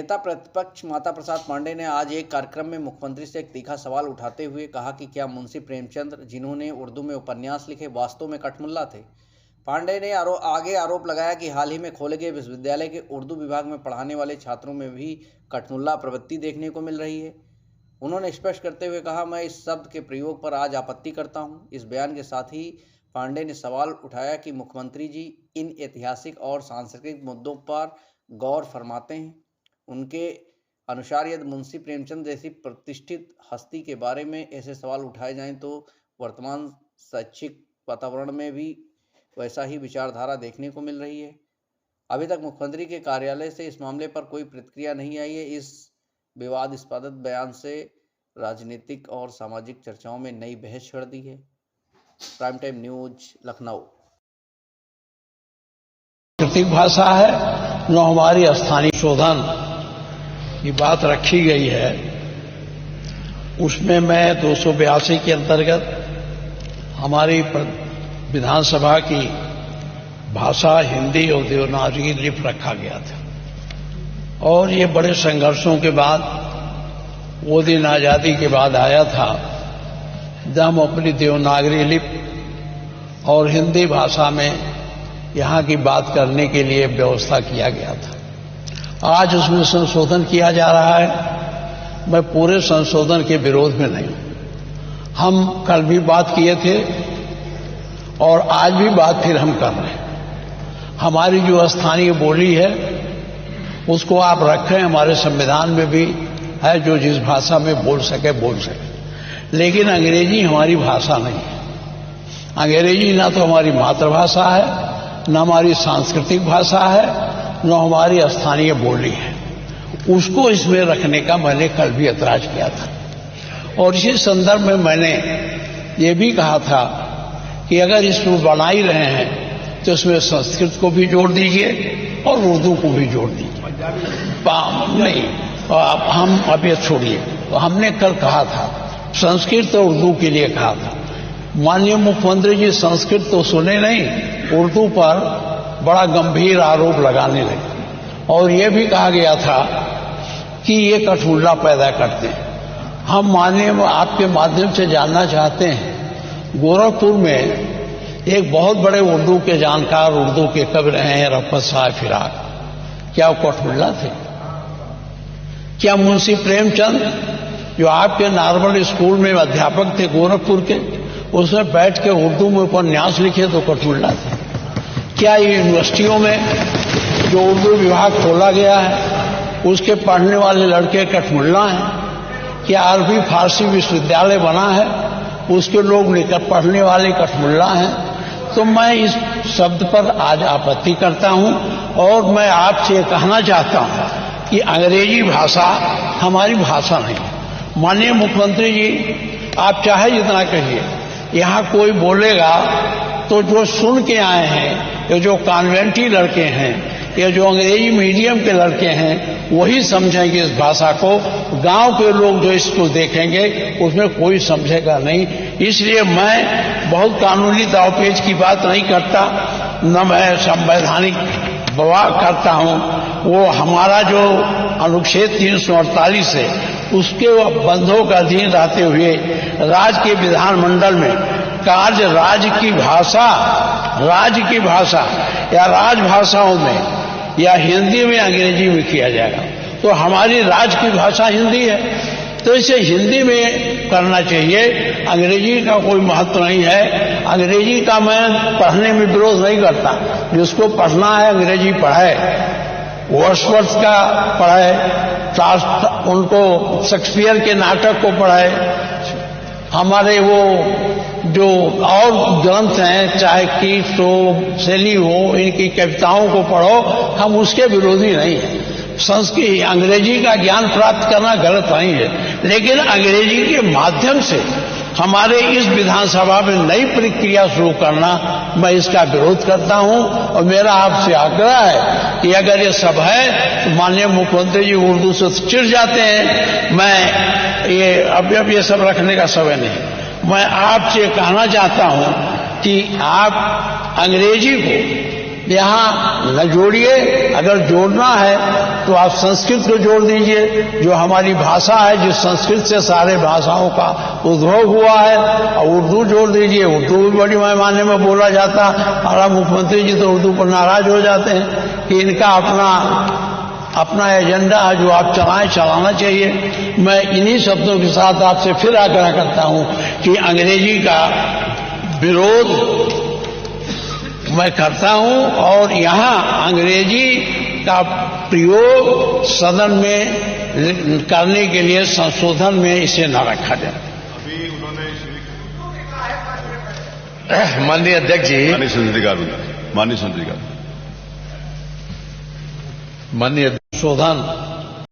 नेता प्रतिपक्ष माता प्रसाद पांडे ने आज एक कार्यक्रम में मुख्यमंत्री से एक तीखा सवाल उठाते हुए कहा कि क्या मुंशी प्रेमचंद, जिन्होंने उर्दू में उपन्यास लिखे, वास्तव में कठमुल्ला थे। पांडे ने आगे आरोप लगाया कि हाल ही में खोले गए विश्वविद्यालय के उर्दू विभाग में पढ़ाने वाले छात्रों में भी कठमुल्ला प्रवृत्ति देखने को मिल रही है। उन्होंने स्पष्ट करते हुए कहा, मैं इस शब्द के प्रयोग पर आज आपत्ति करता हूँ। इस बयान के साथ ही पांडे ने सवाल उठाया कि मुख्यमंत्री जी इन ऐतिहासिक और सांस्कृतिक मुद्दों पर गौर फरमाते हैं। उनके अनुसार यदि मुंशी प्रेमचंद जैसी प्रतिष्ठित हस्ती के बारे में ऐसे सवाल उठाए जाएं तो वर्तमान शैक्षिक वातावरण में भी वैसा ही विचारधारा देखने को मिल रही है। अभी तक मुख्यमंत्री के कार्यालय से इस मामले पर कोई प्रतिक्रिया नहीं आई है। इस विवादास्पद बयान से राजनीतिक और सामाजिक चर्चाओं में नई बहस छिड़ दी है। Prime time news, Lucknow. सांस्कृतिक भाषा है न हमारी स्थानीय शोधन की बात रखी गई है। उसमें मैं 282 के अंतर्गत हमारी विधानसभा की भाषा हिंदी और देवनागरी लिपि रखा गया था और ये बड़े संघर्षों के बाद वो दिन आजादी के बाद आया था जब हम अपनी देवनागरी लिपि और हिंदी भाषा में यहाँ की बात करने के लिए व्यवस्था किया गया था। आज उसमें संशोधन किया जा रहा है। मैं पूरे संशोधन के विरोध में नहीं हूं। हम कल भी बात किए थे और आज भी बात फिर हम कर रहे हैं। हमारी जो स्थानीय बोली है उसको आप रखें। हमारे संविधान में भी है जो जिस भाषा में बोल सके। लेकिन अंग्रेजी हमारी भाषा नहीं है। अंग्रेजी ना तो हमारी मातृभाषा है, न हमारी सांस्कृतिक भाषा है, न हमारी स्थानीय बोली है। उसको इसमें रखने का मैंने कल भी ऐतराज किया था और इसी संदर्भ में मैंने ये भी कहा था कि अगर इसमें बना ही रहे हैं तो इसमें संस्कृत को भी जोड़ दीजिए और उर्दू को भी जोड़ दीजिए। नहीं, हम अब ये छोड़िए। तो हमने कल कहा था संस्कृत और उर्दू के लिए कहा था। माननीय मुख्यमंत्री जी संस्कृत तो सुने नहीं, उर्दू पर बड़ा गंभीर आरोप लगाने लगे और यह भी कहा गया था कि ये कठमुल्ला पैदा करते हैं। हम माननीय आपके माध्यम से जानना चाहते हैं, गोरखपुर में एक बहुत बड़े उर्दू के जानकार, उर्दू के कवि रहे हैं रफ़त साहब फिराक। क्या वो कठमुल्ला थे? क्या मुंशी प्रेमचंद जो आपके नॉर्मल स्कूल में अध्यापक थे गोरखपुर के, उसमें बैठ के उर्दू में उपन्यास लिखे तो कठमुल्ला थे? क्या यूनिवर्सिटियों में जो उर्दू विभाग खोला गया है उसके पढ़ने वाले लड़के कठमुल्ला हैं? क्या अरबी फारसी विश्वविद्यालय बना है उसके लोग लेकर पढ़ने वाले कठमुल्ला हैं? तो मैं इस शब्द पर आज आपत्ति करता हूं और मैं आपसे कहना चाहता हूं कि अंग्रेजी भाषा हमारी भाषा नहीं। माननीय मुख्यमंत्री जी, आप चाहे जितना कहिए, यहाँ कोई बोलेगा तो जो सुन के आए हैं, ये जो कॉन्वेंटी लड़के हैं, ये जो अंग्रेजी मीडियम के लड़के हैं, वही समझेंगे इस भाषा को। गांव के लोग जो इसको देखेंगे उसमें कोई समझेगा नहीं। इसलिए मैं बहुत कानूनी दावपेच की बात नहीं करता, न मैं संवैधानिक बवाल करता हूं। वो हमारा जो अनुच्छेद 348 है उसके बंधों का अधीन रहते हुए राज्य के विधानमंडल में कार्य राज्य की भाषा या राजभाषाओं में या हिंदी में अंग्रेजी में किया जाएगा। तो हमारी राज्य की भाषा हिंदी है तो इसे हिंदी में करना चाहिए। अंग्रेजी का कोई महत्व नहीं है। अंग्रेजी का मैं पढ़ने में विरोध नहीं करता। जिसको पढ़ना है अंग्रेजी पढ़े, वर्ड्सवर्थ का पढ़े, उनको शेक्सपियर के नाटक को पढ़े, हमारे वो जो और ग्रंथ हैं चाहे कीट्स हो, शैली हो, इनकी कविताओं को पढ़ो। हम उसके विरोधी नहीं हैं। संस्कृत अंग्रेजी का ज्ञान प्राप्त करना गलत नहीं है, लेकिन अंग्रेजी के माध्यम से हमारे इस विधानसभा में नई प्रक्रिया शुरू करना, मैं इसका विरोध करता हूं। और मेरा आपसे आग्रह है कि अगर ये सब है तो माननीय मुख्यमंत्री जी उर्दू से चिढ़ जाते हैं। मैं ये अब ये सब रखने का समय नहीं। मैं आपसे कहना चाहता हूं कि आप अंग्रेजी को यहाँ न जोड़िए। अगर जोड़ना है तो आप संस्कृत को जोड़ दीजिए, जो हमारी भाषा है, जिस संस्कृत से सारे भाषाओं का उद्भव हुआ है, और उर्दू जोड़ दीजिए। उर्दू भी बड़ी पैमाने में बोला जाता है। हमारा मुख्यमंत्री जी तो उर्दू पर नाराज हो जाते हैं कि इनका अपना एजेंडा है जो आप चलाना चाहिए। मैं इन्हीं शब्दों के साथ आपसे फिर आग्रह करता हूं कि अंग्रेजी का विरोध मैं करता हूं, और यहां अंग्रेजी का प्रयोग सदन में करने के लिए संशोधन में इसे न रखा जाए। अभी उन्होंने माननीय अध्यक्ष जी, माननीय संसदीय माननीय संशोधन